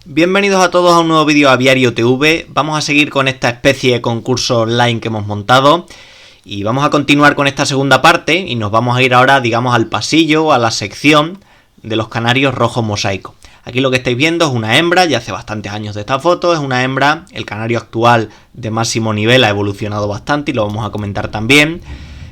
Bienvenidos a todos a un nuevo vídeo Aviario TV. Vamos a seguir con esta especie de concurso online que hemos montado y vamos a continuar con esta segunda parte y nos vamos a ir ahora, digamos, al pasillo, a la sección de los canarios rojos mosaico. Aquí lo que estáis viendo es una hembra, ya hace bastantes años de esta foto, es una hembra, el canario actual de máximo nivel ha evolucionado bastante y lo vamos a comentar también.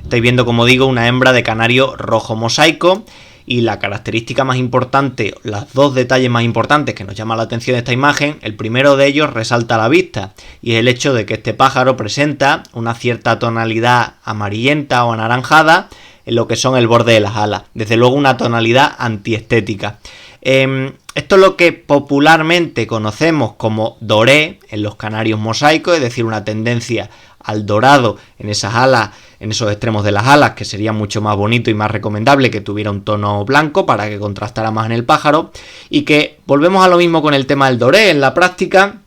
Estáis viendo, como digo, una hembra de canario rojo mosaico. Y la característica más importante, los dos detalles más importantes que nos llama la atención de esta imagen, el primero de ellos resalta a la vista y es el hecho de que este pájaro presenta una cierta tonalidad amarillenta o anaranjada en lo que son el borde de las alas, desde luego una tonalidad antiestética. Esto es lo que popularmente conocemos como doré en los canarios mosaicos, es decir, una tendencia al dorado en esas alas, en esos extremos de las alas, que sería mucho más bonito y más recomendable que tuviera un tono blanco para que contrastara más en el pájaro. Y que volvemos a lo mismo con el tema del doré. En la práctica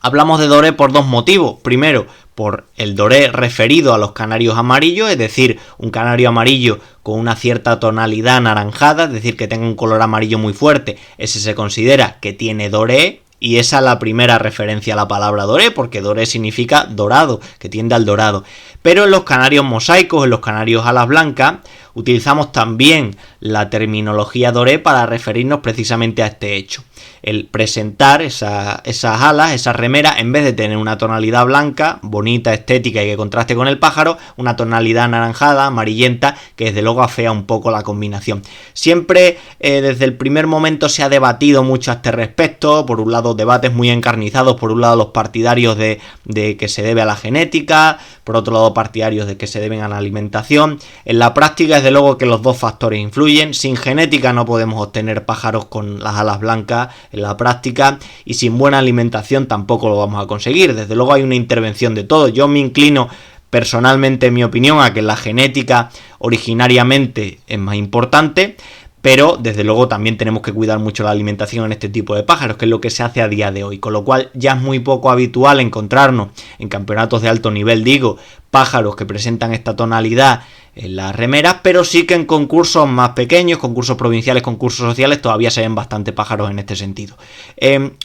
hablamos de doré por dos motivos. Primero, por el doré referido a los canarios amarillos, es decir, un canario amarillo con una cierta tonalidad anaranjada, es decir, que tenga un color amarillo muy fuerte, ese se considera que tiene doré. Y esa es la primera referencia a la palabra doré, porque doré significa dorado, que tiende al dorado. Pero en los canarios mosaicos, en los canarios alas blancas, utilizamos también la terminología doré para referirnos precisamente a este hecho. El presentar esas alas, esas remeras, en vez de tener una tonalidad blanca, bonita, estética y que contraste con el pájaro, una tonalidad anaranjada, amarillenta, que desde luego afea un poco la combinación. Siempre desde el primer momento se ha debatido mucho a este respecto. Por un lado, debates muy encarnizados, por un lado los partidarios de que se debe a la genética, por otro lado partidarios de que se deben a la alimentación. En la práctica, desde luego que los dos factores influyen. Sin genética no podemos obtener pájaros con las alas blancas en la práctica, y sin buena alimentación tampoco lo vamos a conseguir. Desde luego hay una intervención de todo. Yo me inclino personalmente, en mi opinión, a que la genética originariamente es más importante, pero desde luego también tenemos que cuidar mucho la alimentación en este tipo de pájaros, que es lo que se hace a día de hoy, con lo cual ya es muy poco habitual encontrarnos en campeonatos de alto nivel, digo, pájaros que presentan esta tonalidad en las remeras, pero sí que en concursos más pequeños, concursos provinciales, concursos sociales, todavía se ven bastante pájaros en este sentido.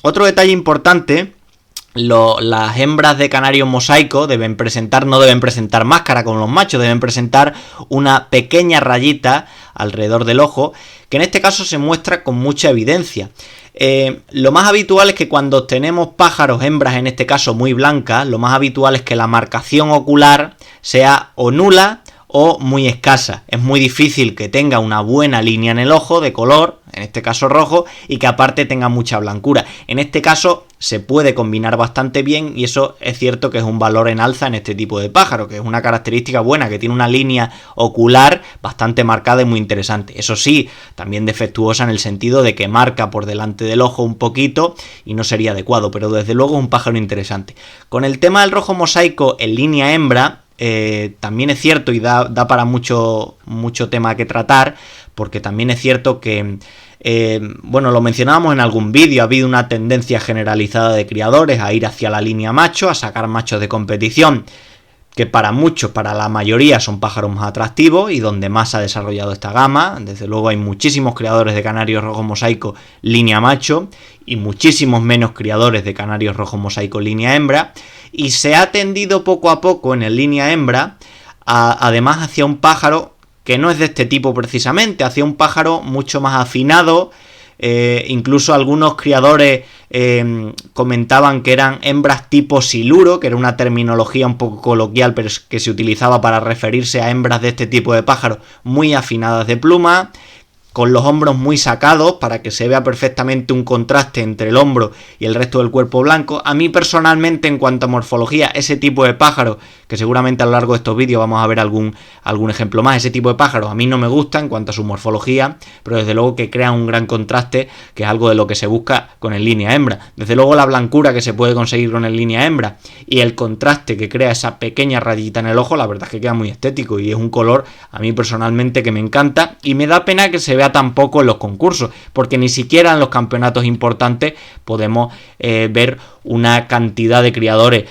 Otro detalle importante: las hembras de canario mosaico no deben presentar máscara como los machos, deben presentar una pequeña rayita alrededor del ojo, que en este caso se muestra con mucha evidencia. Lo más habitual es que cuando tenemos pájaros, hembras en este caso muy blancas, lo más habitual es que la marcación ocular sea o nula o muy escasa. Es muy difícil que tenga una buena línea en el ojo de color, en este caso rojo, y que aparte tenga mucha blancura. En este caso se puede combinar bastante bien y eso es cierto que es un valor en alza en este tipo de pájaro, que es una característica buena, que tiene una línea ocular bastante marcada y muy interesante. Eso sí, también defectuosa en el sentido de que marca por delante del ojo un poquito y no sería adecuado, pero desde luego es un pájaro interesante. Con el tema del rojo mosaico en línea hembra, también es cierto y da para mucho tema que tratar, porque también es cierto que, lo mencionábamos en algún vídeo, ha habido una tendencia generalizada de criadores a ir hacia la línea macho, a sacar machos de competición, que para muchos, para la mayoría, son pájaros más atractivos y donde más se ha desarrollado esta gama. Desde luego hay muchísimos criadores de canarios rojos mosaico línea macho y muchísimos menos criadores de canarios rojos mosaico línea hembra, y se ha tendido poco a poco en el línea hembra además hacia un pájaro que no es de este tipo precisamente, hacia un pájaro mucho más afinado. Incluso algunos criadores comentaban que eran hembras tipo siluro, que era una terminología un poco coloquial, pero que se utilizaba para referirse a hembras de este tipo de pájaros muy afinadas de pluma, con los hombros muy sacados para que se vea perfectamente un contraste entre el hombro y el resto del cuerpo blanco. A mí personalmente, en cuanto a morfología, ese tipo de pájaro, que seguramente a lo largo de estos vídeos vamos a ver algún ejemplo más, ese tipo de pájaros a mí no me gusta en cuanto a su morfología, pero desde luego que crea un gran contraste, que es algo de lo que se busca con el línea hembra. Desde luego la blancura que se puede conseguir con el línea hembra y el contraste que crea esa pequeña rayita en el ojo, la verdad es que queda muy estético y es un color a mí personalmente que me encanta, y me da pena que se vea tampoco en los concursos, porque ni siquiera en los campeonatos importantes podemos ver una cantidad de criadores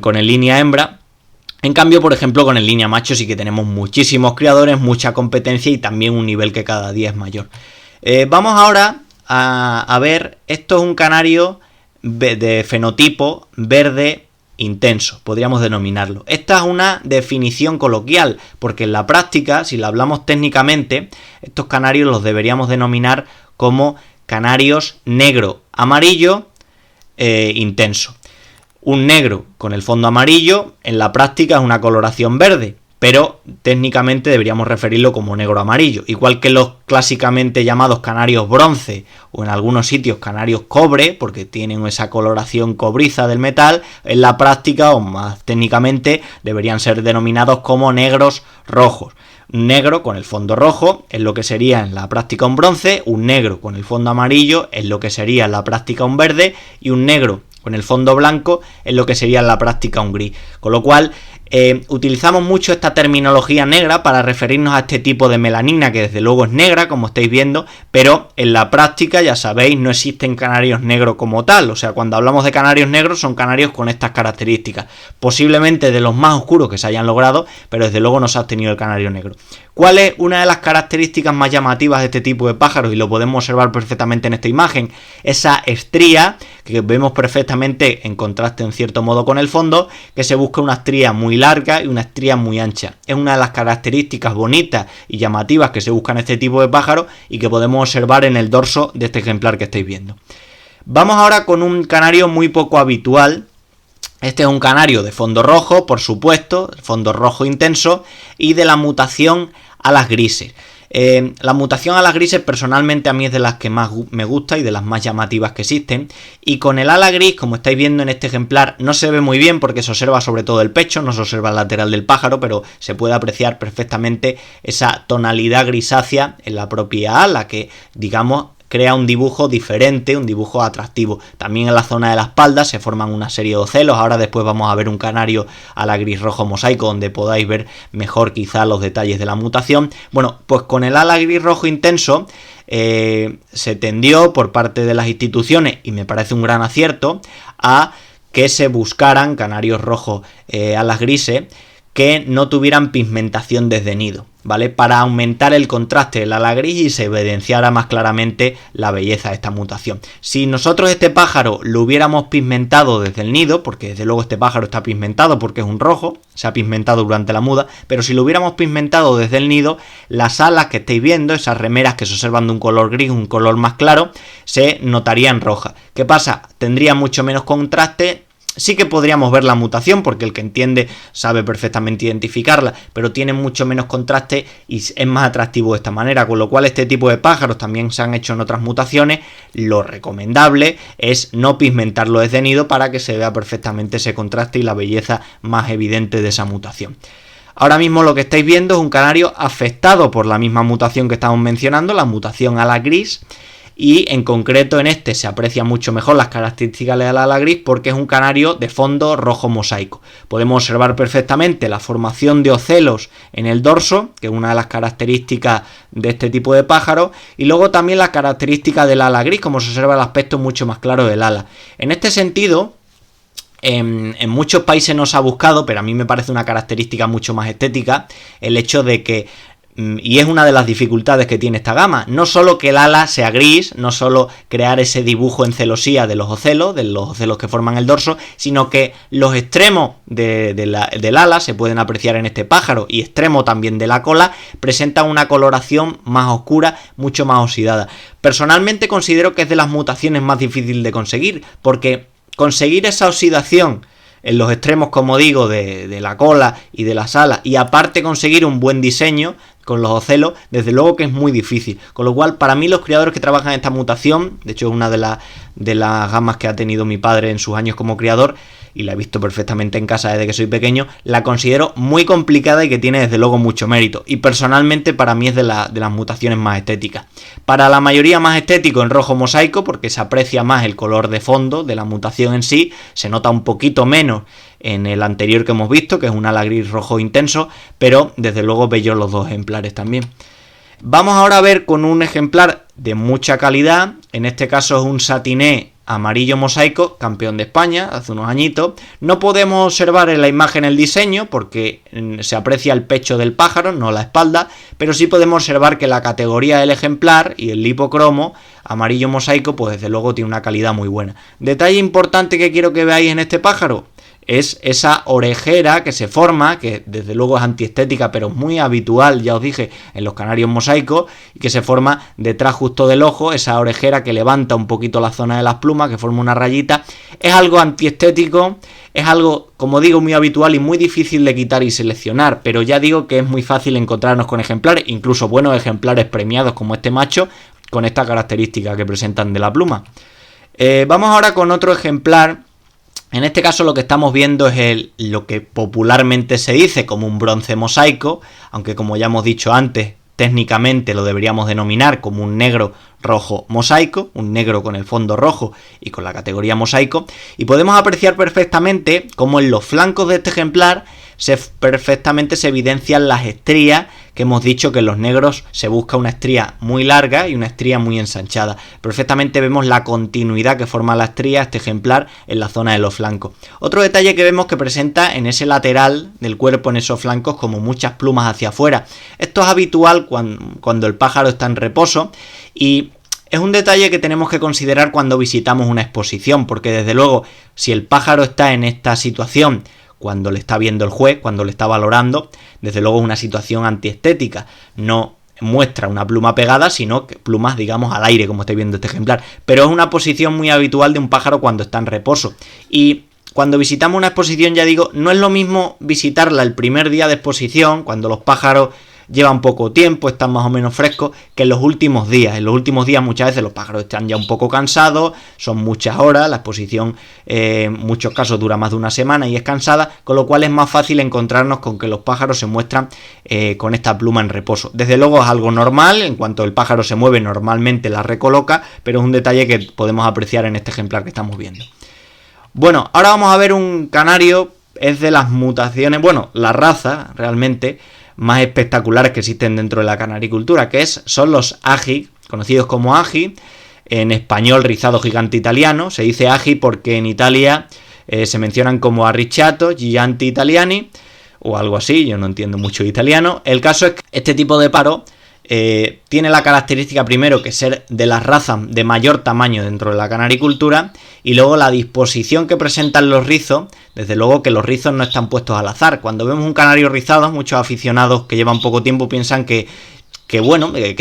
con el línea hembra. En cambio, por ejemplo, con el línea macho sí que tenemos muchísimos criadores, mucha competencia y también un nivel que cada día es mayor. Vamos ahora a ver, esto es un canario de fenotipo verde intenso, podríamos denominarlo. Esta es una definición coloquial, porque en la práctica, si la hablamos técnicamente, estos canarios los deberíamos denominar como canarios negro-amarillo intenso. Un negro con el fondo amarillo, en la práctica es una coloración verde, pero técnicamente deberíamos referirlo como negro-amarillo, igual que los clásicamente llamados canarios bronce o en algunos sitios canarios cobre, porque tienen esa coloración cobriza del metal. En la práctica o más técnicamente deberían ser denominados como negros rojos. Un negro con el fondo rojo es lo que sería en la práctica un bronce, un negro con el fondo amarillo es lo que sería en la práctica un verde y un negro con el fondo blanco es lo que sería en la práctica un gris. Con lo cual utilizamos mucho esta terminología negra para referirnos a este tipo de melanina que desde luego es negra, como estáis viendo, pero en la práctica, ya sabéis, no existen canarios negros como tal. O sea, cuando hablamos de canarios negros son canarios con estas características, posiblemente de los más oscuros que se hayan logrado, pero desde luego no se ha obtenido el canario negro. ¿Cuál es una de las características más llamativas de este tipo de pájaros? Y lo podemos observar perfectamente en esta imagen. Esa estría que vemos perfectamente en contraste en cierto modo con el fondo, que se busca una estría muy larga y una estría muy ancha. Es una de las características bonitas y llamativas que se buscan en este tipo de pájaros y que podemos observar en el dorso de este ejemplar que estáis viendo. Vamos ahora con un canario muy poco habitual. Este es un canario de fondo rojo, por supuesto, fondo rojo intenso, y de la mutación a las grises. La mutación a las grises personalmente a mí es de las que más me gusta y de las más llamativas que existen. Y con el ala gris, como estáis viendo en este ejemplar, no se ve muy bien porque se observa sobre todo el pecho, no se observa el lateral del pájaro, pero se puede apreciar perfectamente esa tonalidad grisácea en la propia ala que, digamos, crea un dibujo diferente, un dibujo atractivo. También en la zona de la espalda se forman una serie de ocelos. Ahora después vamos a ver un canario ala gris rojo mosaico donde podáis ver mejor quizá los detalles de la mutación. Bueno, pues con el ala gris rojo intenso se tendió por parte de las instituciones, y me parece un gran acierto, a que se buscaran canarios rojos alas grises que no tuvieran pigmentación desde nido, ¿vale? Para aumentar el contraste del ala gris y se evidenciara más claramente la belleza de esta mutación. Si nosotros este pájaro lo hubiéramos pigmentado desde el nido, porque desde luego este pájaro está pigmentado porque es un rojo, se ha pigmentado durante la muda, pero si lo hubiéramos pigmentado desde el nido, las alas que estáis viendo, esas remeras que se observan de un color gris, un color más claro, se notarían rojas. ¿Qué pasa? Tendría mucho menos contraste. Sí que podríamos ver la mutación porque el que entiende sabe perfectamente identificarla, pero tiene mucho menos contraste y es más atractivo de esta manera, con lo cual este tipo de pájaros también se han hecho en otras mutaciones. Lo recomendable es no pigmentarlo desde nido para que se vea perfectamente ese contraste y la belleza más evidente de esa mutación. Ahora mismo lo que estáis viendo es un canario afectado por la misma mutación que estamos mencionando, la mutación ala gris. Y en concreto en este se aprecia mucho mejor las características del ala gris porque es un canario de fondo rojo mosaico. Podemos observar perfectamente la formación de ocelos en el dorso, que es una de las características de este tipo de pájaro, y luego también las características del ala gris, como se observa el aspecto mucho más claro del ala. En este sentido, en muchos países no se ha buscado, pero a mí me parece una característica mucho más estética, el hecho de que, y es una de las dificultades que tiene esta gama, no solo que el ala sea gris, no solo crear ese dibujo en celosía de los ocelos que forman el dorso, sino que los extremos del ala se pueden apreciar en este pájaro, y extremo también de la cola presentan una coloración más oscura, mucho más oxidada. Personalmente considero que es de las mutaciones más difíciles de conseguir, porque conseguir esa oxidación en los extremos, como digo, de la cola y de las alas, y aparte conseguir un buen diseño con los ocelos, desde luego que es muy difícil. Con lo cual, para mí, los criadores que trabajan en esta mutación, de hecho es una de las gamas que ha tenido mi padre en sus años como criador, y la he visto perfectamente en casa desde que soy pequeño, la considero muy complicada y que tiene desde luego mucho mérito. Y personalmente para mí es de las mutaciones más estéticas. Para la mayoría más estético en rojo mosaico, porque se aprecia más el color de fondo de la mutación en sí, se nota un poquito menos en el anterior que hemos visto, que es un ala gris rojo intenso, pero desde luego bellos los dos ejemplares también. Vamos ahora a ver con un ejemplar de mucha calidad, en este caso es un satiné amarillo mosaico, campeón de España hace unos añitos. No podemos observar en la imagen el diseño porque se aprecia el pecho del pájaro, no la espalda, pero sí podemos observar que la categoría del ejemplar y el lipocromo amarillo mosaico, pues desde luego tiene una calidad muy buena. Detalle importante que quiero que veáis en este pájaro es esa orejera que se forma, que desde luego es antiestética, pero muy habitual, ya os dije, en los canarios mosaicos, y que se forma detrás justo del ojo, esa orejera que levanta un poquito la zona de las plumas, que forma una rayita. Es algo antiestético, es algo, como digo, muy habitual y muy difícil de quitar y seleccionar, pero ya digo que es muy fácil encontrarnos con ejemplares, incluso buenos ejemplares premiados como este macho, con esta característica que presentan de la pluma. Vamos ahora con otro ejemplar. En este caso lo que estamos viendo es lo que popularmente se dice como un bronce mosaico, aunque como ya hemos dicho antes, técnicamente lo deberíamos denominar como un negro rojo mosaico, un negro con el fondo rojo y con la categoría mosaico, y podemos apreciar perfectamente cómo en los flancos de este ejemplar perfectamente se evidencian las estrías, que hemos dicho que en los negros se busca una estría muy larga y una estría muy ensanchada. Perfectamente vemos la continuidad que forma la estría este ejemplar en la zona de los flancos. Otro detalle que vemos que presenta en ese lateral del cuerpo, en esos flancos, como muchas plumas hacia afuera. Esto es habitual cuando el pájaro está en reposo, y es un detalle que tenemos que considerar cuando visitamos una exposición, porque desde luego si el pájaro está en esta situación cuando le está viendo el juez, cuando le está valorando, desde luego es una situación antiestética. No muestra una pluma pegada, sino que plumas, digamos, al aire, como estáis viendo este ejemplar. Pero es una posición muy habitual de un pájaro cuando está en reposo. Y cuando visitamos una exposición, ya digo, no es lo mismo visitarla el primer día de exposición, cuando los pájaros llevan poco tiempo, están más o menos frescos, que en los últimos días. En los últimos días muchas veces los pájaros están ya un poco cansados, son muchas horas, la exposición en muchos casos dura más de una semana y es cansada, con lo cual es más fácil encontrarnos con que los pájaros se muestran con esta pluma en reposo. Desde luego es algo normal, en cuanto el pájaro se mueve normalmente la recoloca, pero es un detalle que podemos apreciar en este ejemplar que estamos viendo. Bueno, ahora vamos a ver un canario, es de las mutaciones, bueno, la raza realmente más espectaculares que existen dentro de la canaricultura, son los agi, conocidos como agi, en español rizado gigante italiano. Se dice agi porque en Italia se mencionan como arricciato, giganti italiani, o algo así, yo no entiendo mucho italiano. El caso es que este tipo de pájaro tiene la característica primero que ser de las razas de mayor tamaño dentro de la canaricultura, y luego la disposición que presentan los rizos. Desde luego que los rizos no están puestos al azar. Cuando vemos un canario rizado, muchos aficionados que llevan poco tiempo piensan que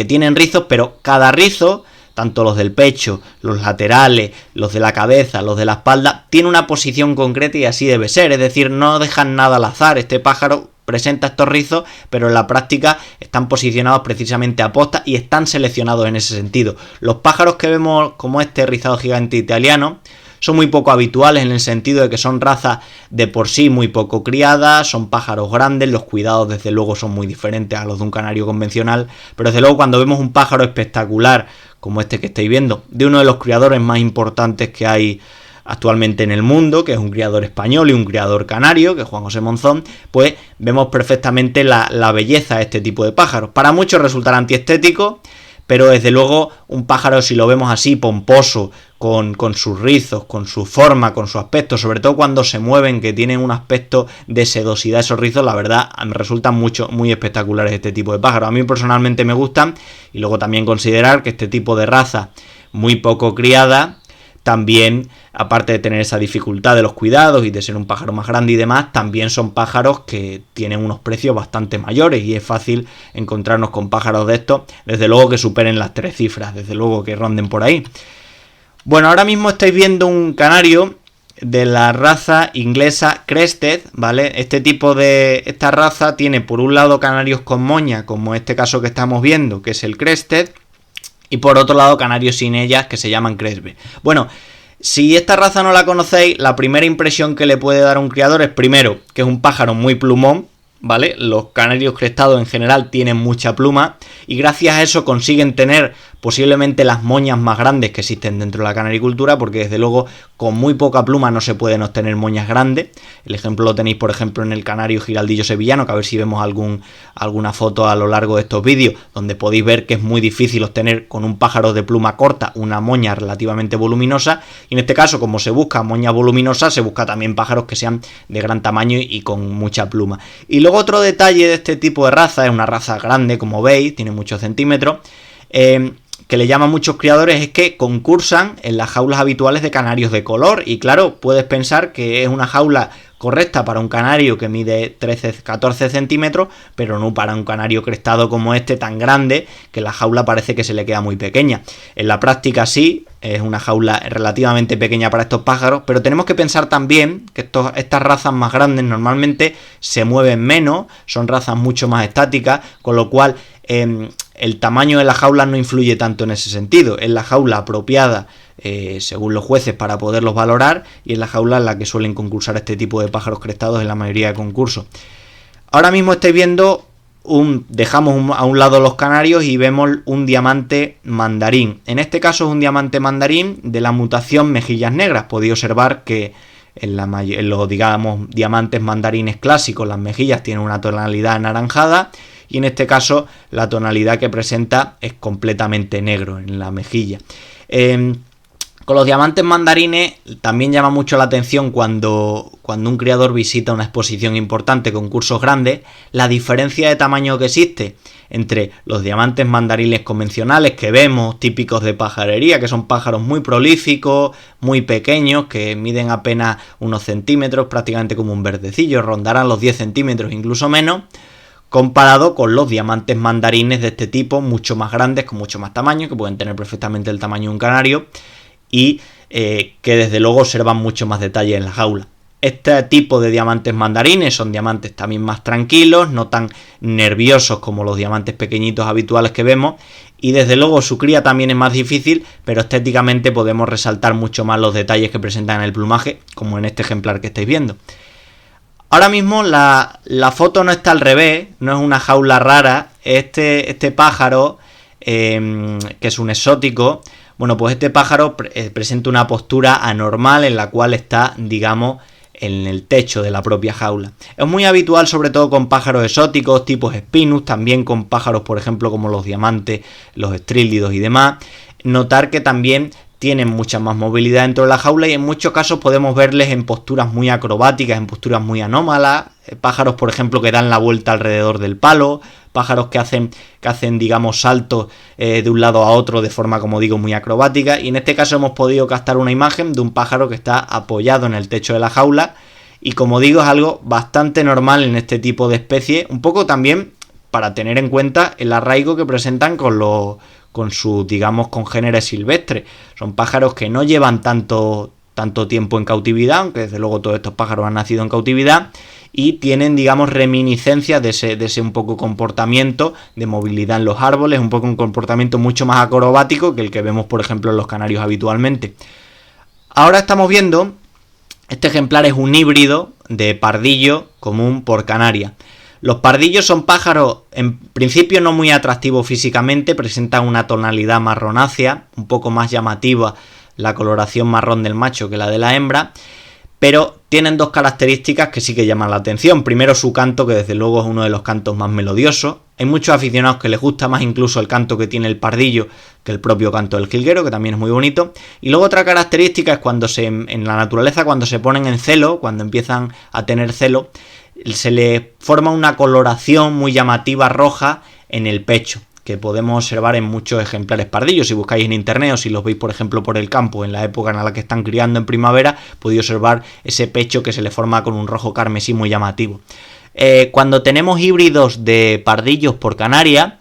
tienen rizos, pero cada rizo, tanto los del pecho, los laterales, los de la cabeza, los de la espalda, tiene una posición concreta y así debe ser. Es decir, no dejan nada al azar. Este pájaro presenta estos rizos, pero en la práctica están posicionados precisamente a posta y están seleccionados en ese sentido. Los pájaros que vemos como este rizado gigante italiano son muy poco habituales en el sentido de que son razas de por sí muy poco criadas, son pájaros grandes, los cuidados desde luego son muy diferentes a los de un canario convencional, pero desde luego cuando vemos un pájaro espectacular como este que estáis viendo, de uno de los criadores más importantes que hay actualmente en el mundo, que es un criador español y un criador canario, que es Juan José Monzón, pues vemos perfectamente la belleza de este tipo de pájaros. Para muchos resultará antiestético, pero desde luego un pájaro, si lo vemos así, pomposo, con sus rizos, con su forma, con su aspecto, sobre todo cuando se mueven, que tienen un aspecto de sedosidad esos rizos, la verdad me resultan muy espectaculares este tipo de pájaros. A mí personalmente me gustan, y luego también considerar que este tipo de raza muy poco criada, también, aparte de tener esa dificultad de los cuidados y de ser un pájaro más grande y demás, también son pájaros que tienen unos precios bastante mayores, y es fácil encontrarnos con pájaros de estos, desde luego que superen las 3 cifras, desde luego que ronden por ahí. Bueno, ahora mismo estáis viendo un canario de la raza inglesa Crested, ¿vale? Esta raza tiene por un lado canarios con moña, como este caso que estamos viendo, que es el Crested, y por otro lado canarios sin ellas, que se llaman Crested. Bueno, si esta raza no la conocéis, la primera impresión que le puede dar a un criador es primero que es un pájaro muy plumón, ¿vale? Los canarios crestados en general tienen mucha pluma y gracias a eso consiguen tener posiblemente las moñas más grandes que existen dentro de la canaricultura, porque desde luego con muy poca pluma no se pueden obtener moñas grandes. El ejemplo lo tenéis por ejemplo en el canario giraldillo sevillano, que a ver si vemos alguna foto a lo largo de estos vídeos, donde podéis ver que es muy difícil obtener con un pájaro de pluma corta una moña relativamente voluminosa, y en este caso como se busca moñas voluminosas, se busca también pájaros que sean de gran tamaño y con mucha pluma. Y luego otro detalle de este tipo de raza, es una raza grande como veis, tiene muchos centímetros, que le llama a muchos criadores, es que concursan en las jaulas habituales de canarios de color. Y claro, puedes pensar que es una jaula correcta para un canario que mide 13-14 centímetros, pero no para un canario crestado como este tan grande, que la jaula parece que se le queda muy pequeña. En la práctica sí, es una jaula relativamente pequeña para estos pájaros, pero tenemos que pensar también que estas razas más grandes normalmente se mueven menos, son razas mucho más estáticas, con lo cual el tamaño de la jaula no influye tanto en ese sentido. Es la jaula apropiada según los jueces para poderlos valorar, y es la jaula en la que suelen concursar este tipo de pájaros crestados en la mayoría de concursos. Ahora mismo estáis viendo dejamos a un lado los canarios y vemos un diamante mandarín. En este caso es un diamante mandarín de la mutación mejillas negras. Podéis observar que en los digamos diamantes mandarines clásicos las mejillas tienen una tonalidad anaranjada, y en este caso la tonalidad que presenta es completamente negro en la mejilla. Con los diamantes mandarines también llama mucho la atención cuando un criador visita una exposición importante, concursos grandes, la diferencia de tamaño que existe entre los diamantes mandarines convencionales que vemos, típicos de pajarería, que son pájaros muy prolíficos, muy pequeños, que miden apenas unos centímetros, prácticamente como un verdecillo, rondarán los 10 centímetros, incluso menos, comparado con los diamantes mandarines de este tipo, mucho más grandes, con mucho más tamaño, que pueden tener perfectamente el tamaño de un canario, y que desde luego observan mucho más detalle en la jaula. Este tipo de diamantes mandarines son diamantes también más tranquilos, no tan nerviosos como los diamantes pequeñitos habituales que vemos, y desde luego su cría también es más difícil, pero estéticamente podemos resaltar mucho más los detalles que presentan en el plumaje, como en este ejemplar que estáis viendo. Ahora mismo la foto no está al revés, no es una jaula rara. Este pájaro, que es un exótico, bueno, pues este pájaro presenta una postura anormal en la cual está, digamos, en el techo de la propia jaula. Es muy habitual, sobre todo con pájaros exóticos, tipos Spinus, también con pájaros, por ejemplo, como los diamantes, los estrílidos y demás, notar que también tienen mucha más movilidad dentro de la jaula, y en muchos casos podemos verles en posturas muy acrobáticas, en posturas muy anómalas, pájaros, por ejemplo, que dan la vuelta alrededor del palo, pájaros que hacen digamos, saltos de un lado a otro de forma, como digo, muy acrobática. Y en este caso hemos podido captar una imagen de un pájaro que está apoyado en el techo de la jaula, y como digo, es algo bastante normal en este tipo de especie, un poco también para tener en cuenta el arraigo que presentan con sus, digamos, congéneres silvestres. Son pájaros que no llevan tanto tiempo en cautividad, aunque desde luego todos estos pájaros han nacido en cautividad, y tienen, digamos, reminiscencias de ese un poco comportamiento de movilidad en los árboles, un poco un comportamiento mucho más acrobático que el que vemos, por ejemplo, en los canarios habitualmente. Ahora estamos viendo, este ejemplar es un híbrido de pardillo común por Canarias. Los pardillos son pájaros en principio no muy atractivos físicamente, presentan una tonalidad marronácea, un poco más llamativa la coloración marrón del macho que la de la hembra, pero tienen dos características que sí que llaman la atención. Primero, su canto, que desde luego es uno de los cantos más melodiosos. Hay muchos aficionados que les gusta más incluso el canto que tiene el pardillo que el propio canto del jilguero, que también es muy bonito. Y luego otra característica es cuando en la naturaleza, cuando se ponen en celo, cuando empiezan a tener celo, se les forma una coloración muy llamativa roja en el pecho, que podemos observar en muchos ejemplares pardillos. Si buscáis en internet o si los veis, por ejemplo, por el campo en la época en la que están criando en primavera, podéis observar ese pecho que se le forma con un rojo carmesí muy llamativo. Cuando tenemos híbridos de pardillos por Canarias,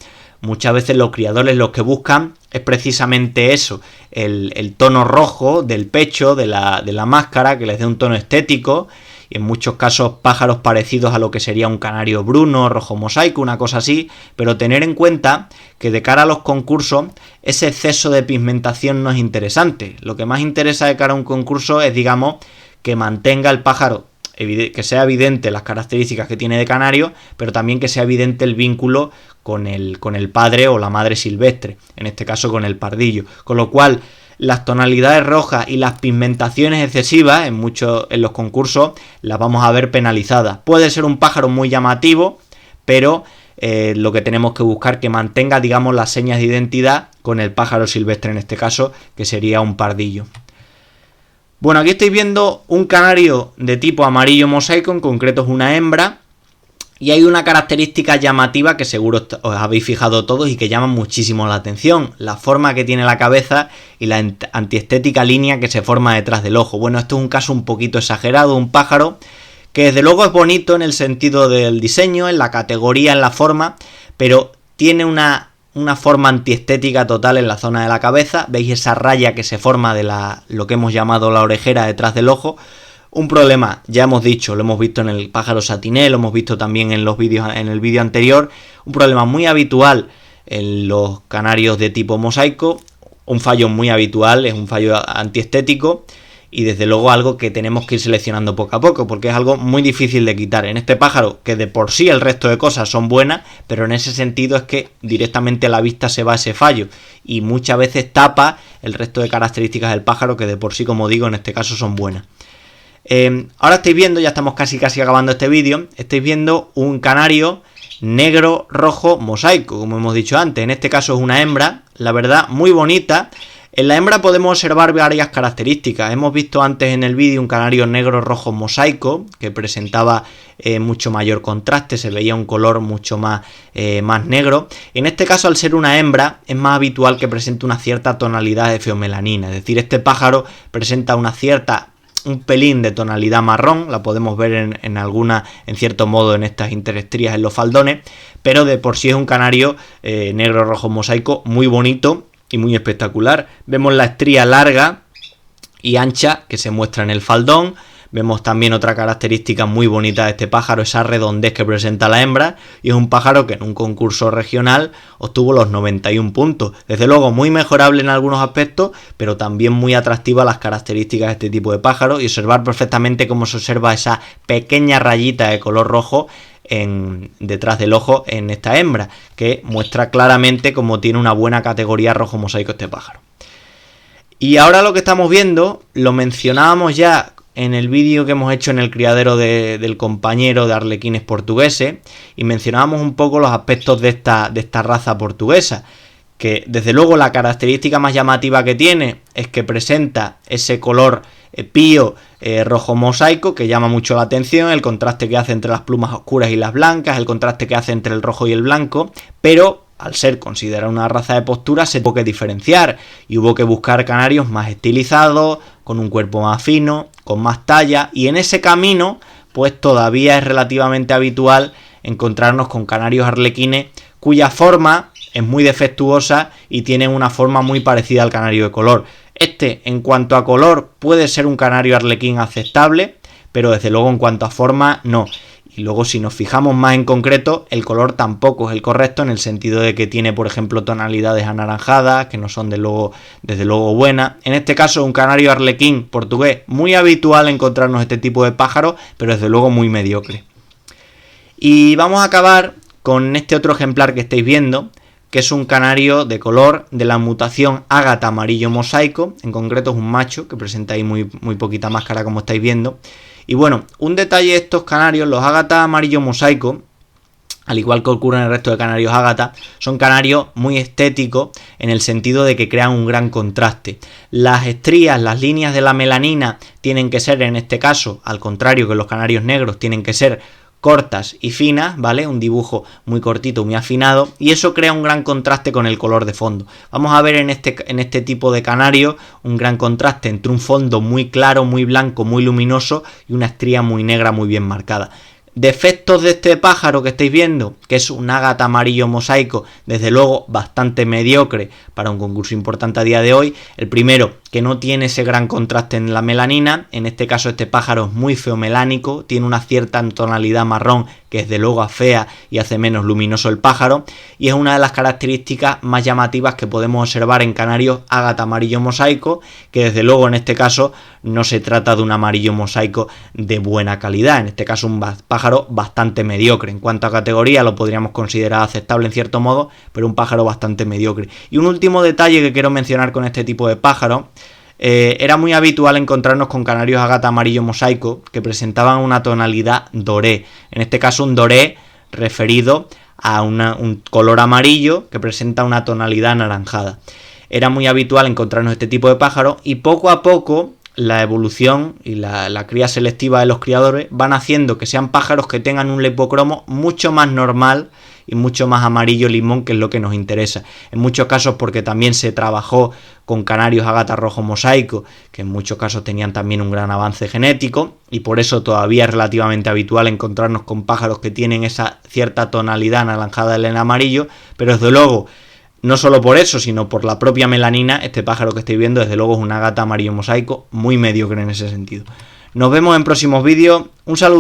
muchas veces los criadores lo que buscan es precisamente eso, el tono rojo del pecho, de la máscara, que les dé un tono estético. Y en muchos casos pájaros parecidos a lo que sería un canario bruno, rojo mosaico, una cosa así, pero tener en cuenta que de cara a los concursos ese exceso de pigmentación no es interesante. Lo que más interesa de cara a un concurso es, digamos, que mantenga el pájaro que sea evidente las características que tiene de canario, pero también que sea evidente el vínculo con el padre o la madre silvestre, en este caso con el pardillo. Con lo cual, las tonalidades rojas y las pigmentaciones excesivas en los concursos las vamos a ver penalizadas. Puede ser un pájaro muy llamativo, pero lo que tenemos que buscar que mantenga, digamos, las señas de identidad con el pájaro silvestre, en este caso, que sería un pardillo. Bueno, aquí estáis viendo un canario de tipo amarillo mosaico, en concreto es una hembra, y hay una característica llamativa que seguro os habéis fijado todos y que llama muchísimo la atención: la forma que tiene la cabeza y la antiestética línea que se forma detrás del ojo. Bueno, esto es un caso un poquito exagerado, un pájaro que desde luego es bonito en el sentido del diseño, en la categoría, en la forma, pero tiene una forma antiestética total en la zona de la cabeza. Veis esa raya que se forma de lo que hemos llamado la orejera detrás del ojo. Un problema, ya hemos dicho, lo hemos visto en el pájaro satiné, lo hemos visto también en el vídeo anterior, un problema muy habitual en los canarios de tipo mosaico, un fallo muy habitual, es un fallo antiestético, y desde luego algo que tenemos que ir seleccionando poco a poco, porque es algo muy difícil de quitar. En este pájaro, que de por sí el resto de cosas son buenas, pero en ese sentido es que directamente a la vista se va ese fallo, y muchas veces tapa el resto de características del pájaro, que de por sí, como digo, en este caso son buenas. Ahora estáis viendo, ya estamos casi acabando este vídeo, estáis viendo un canario negro rojo mosaico, como hemos dicho antes. En este caso es una hembra, la verdad, muy bonita. En la hembra podemos observar varias características. Hemos visto antes en el vídeo un canario negro rojo mosaico que presentaba mucho mayor contraste, se veía un color mucho más negro. En este caso, al ser una hembra, es más habitual que presente una cierta tonalidad de feomelanina, es decir, este pájaro presenta un pelín de tonalidad marrón, la podemos ver en cierto modo en estas interestrías en los faldones, pero de por sí es un canario negro rojo mosaico muy bonito y muy espectacular. Vemos la estría larga y ancha que se muestra en el faldón. Vemos también otra característica muy bonita de este pájaro, esa redondez que presenta la hembra, y es un pájaro que en un concurso regional obtuvo los 91 puntos. Desde luego muy mejorable en algunos aspectos, pero también muy atractiva las características de este tipo de pájaro, y observar perfectamente cómo se observa esa pequeña rayita de color rojo detrás del ojo en esta hembra, que muestra claramente cómo tiene una buena categoría rojo mosaico este pájaro. Y ahora lo que estamos viendo, lo mencionábamos ya en el vídeo que hemos hecho en el criadero del compañero de arlequines portugueses, y mencionábamos un poco los aspectos de esta raza portuguesa, que desde luego la característica más llamativa que tiene es que presenta ese color pío rojo mosaico que llama mucho la atención, el contraste que hace entre las plumas oscuras y las blancas, el contraste que hace entre el rojo y el blanco, pero al ser considerada una raza de postura se tuvo que diferenciar y hubo que buscar canarios más estilizados, con un cuerpo más fino, con más talla, y en ese camino pues todavía es relativamente habitual encontrarnos con canarios arlequines cuya forma es muy defectuosa y tienen una forma muy parecida al canario de color. Este, en cuanto a color, puede ser un canario arlequín aceptable, pero desde luego en cuanto a forma, no. Y luego, si nos fijamos más en concreto, el color tampoco es el correcto, en el sentido de que tiene, por ejemplo, tonalidades anaranjadas, que no son desde luego buenas. En este caso, un canario arlequín portugués, muy habitual encontrarnos este tipo de pájaros, pero desde luego muy mediocre. Y vamos a acabar con este otro ejemplar que estáis viendo, que es un canario de color de la mutación ágata amarillo mosaico. En concreto es un macho que presenta ahí muy poquita máscara, como estáis viendo. Y bueno, un detalle de estos canarios, los ágata amarillo mosaico, al igual que ocurre en el resto de canarios ágata, son canarios muy estéticos en el sentido de que crean un gran contraste. Las estrías, las líneas de la melanina tienen que ser, en este caso, al contrario que los canarios negros, tienen que ser cortas y finas, ¿vale? Un dibujo muy cortito, muy afinado, y eso crea un gran contraste con el color de fondo. Vamos a ver en este tipo de canario un gran contraste entre un fondo muy claro, muy blanco, muy luminoso y una estría muy negra, muy bien marcada. Defectos de este pájaro que estáis viendo, que es un ágata amarillo mosaico, desde luego bastante mediocre para un concurso importante a día de hoy. El primero, que no tiene ese gran contraste en la melanina. En este caso este pájaro es muy feomelánico, tiene una cierta tonalidad marrón que desde luego afea y hace menos luminoso el pájaro, y es una de las características más llamativas que podemos observar en canarios ágata amarillo mosaico, que desde luego en este caso no se trata de un amarillo mosaico de buena calidad, en este caso un pájaro bastante mediocre. En cuanto a categoría lo podríamos considerar aceptable en cierto modo, pero un pájaro bastante mediocre. Y un último detalle que quiero mencionar con este tipo de pájaro: era muy habitual encontrarnos con canarios ágata amarillo mosaico que presentaban una tonalidad doré, en este caso un doré referido a un color amarillo que presenta una tonalidad anaranjada. Era muy habitual encontrarnos este tipo de pájaros, y poco a poco la evolución y la cría selectiva de los criadores van haciendo que sean pájaros que tengan un lepocromo mucho más normal y mucho más amarillo limón, que es lo que nos interesa. En muchos casos porque también se trabajó con canarios ágata rojo mosaico, que en muchos casos tenían también un gran avance genético, y por eso todavía es relativamente habitual encontrarnos con pájaros que tienen esa cierta tonalidad anaranjada en el amarillo. Pero desde luego, no solo por eso, sino por la propia melanina, este pájaro que estáis viendo desde luego es un ágata amarillo mosaico muy mediocre en ese sentido. Nos vemos en próximos vídeos. Un saludo.